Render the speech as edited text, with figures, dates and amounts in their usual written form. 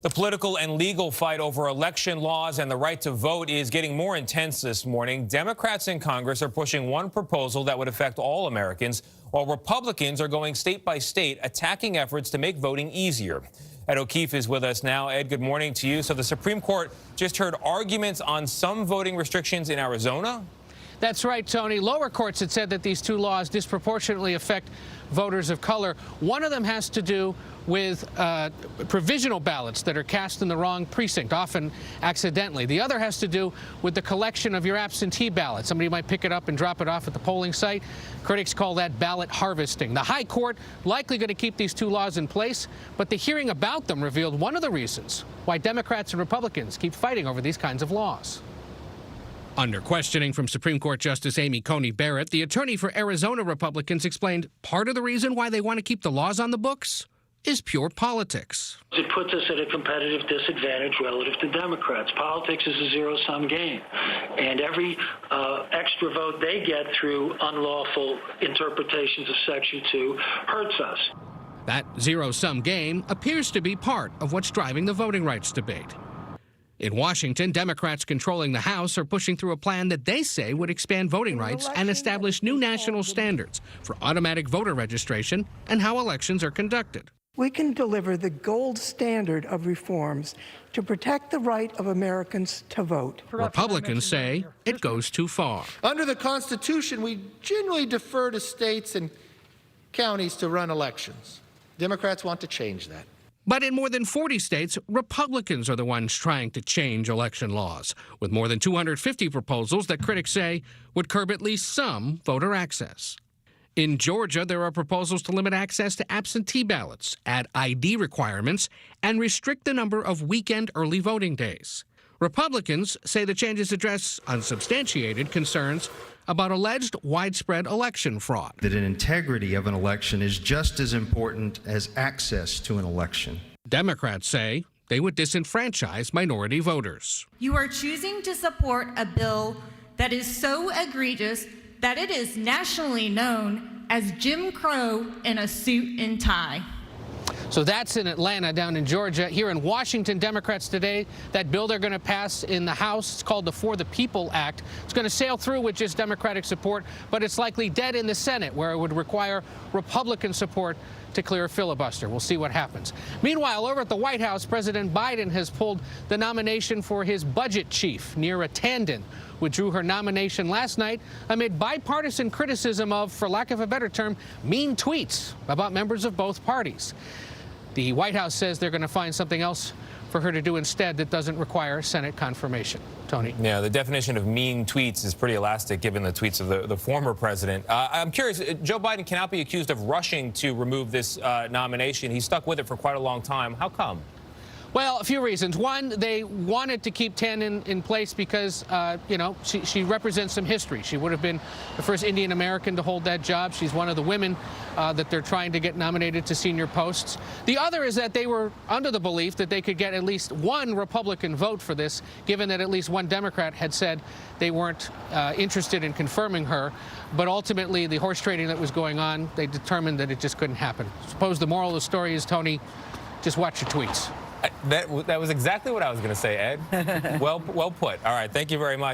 The political and legal fight over election laws and the right to vote is getting more intense this morning. Democrats in Congress are pushing one proposal that would affect all Americans, while Republicans are going state by state, attacking efforts to make voting easier. Ed O'Keefe is with us now. Ed, good morning to you. So the Supreme Court just heard arguments on some voting restrictions in Arizona? That's right, Tony. Lower courts had said that these two laws disproportionately affect voters of color. One of them has to do with provisional ballots that are cast in the wrong precinct, often accidentally. The other has to do with the collection of your absentee ballot. Somebody might pick it up and drop it off at the polling site. Critics call that ballot harvesting. The High Court likely going to keep these two laws in place, but the hearing about them revealed one of the reasons why Democrats and Republicans keep fighting over these kinds of laws. Under questioning from Supreme Court Justice Amy Coney Barrett, the attorney for Arizona Republicans explained part of the reason why they want to keep the laws on the books is pure politics. It puts us at a competitive disadvantage relative to Democrats. Politics is a zero-sum game, and every extra vote they get through unlawful interpretations of Section 2 hurts us. That zero-sum game appears to be part of what's driving the voting rights debate. In Washington, Democrats controlling the House are pushing through a plan that they say would expand voting rights and establish new national standards for automatic voter registration and how elections are conducted. We can deliver the gold standard of reforms to protect the right of Americans to vote. Republicans say it goes too far. Under the Constitution, we generally defer to states and counties to run elections. Democrats want to change that. But in more than 40 states, Republicans are the ones trying to change election laws, with more than 250 proposals that critics say would curb at least some voter access. In Georgia, there are proposals to limit access to absentee ballots, add ID requirements, and restrict the number of weekend early voting days. Republicans say the changes address unsubstantiated concerns about alleged widespread election fraud. That an integrity of an election is just as important as access to an election. Democrats say they would disenfranchise minority voters. You are choosing to support a bill that is so egregious that it is nationally known as Jim Crow in a suit and tie. So that's in Atlanta. Down in Georgia. Here in Washington, Democrats today, that bill they're going to pass in the House, it's called the For the People Act. It's going to sail through with just Democratic support, but it's likely dead in the Senate, where it would require Republican support to clear a filibuster. We'll see what happens. Meanwhile, over at the White House, President Biden has pulled the nomination for his budget chief. Neera Tanden withdrew her nomination last night amid bipartisan criticism of, for lack of a better term, mean tweets about members of both parties. The White House says they're going to find something else for her to do instead that doesn't require Senate confirmation. Tony? Yeah, the definition of mean tweets is pretty elastic given the tweets of the former president. I'm curious, Joe Biden cannot be accused of rushing to remove this nomination. He stuck with it for quite a long time. How come? Well, a few reasons. One, they wanted to keep Tanden in place because, you know, she represents some history. She would have been the first Indian American to hold that job. She's one of the women that they're trying to get nominated to senior posts. The other is that they were under the belief that they could get at least one Republican vote for this, given that at least one Democrat had said they weren't interested in confirming her. But ultimately, the horse trading that was going on, they determined that it just couldn't happen. I suppose the moral of the story is, Tony, just watch your tweets. That was exactly what I was going to say, Ed. Well put. All right. Thank you very much.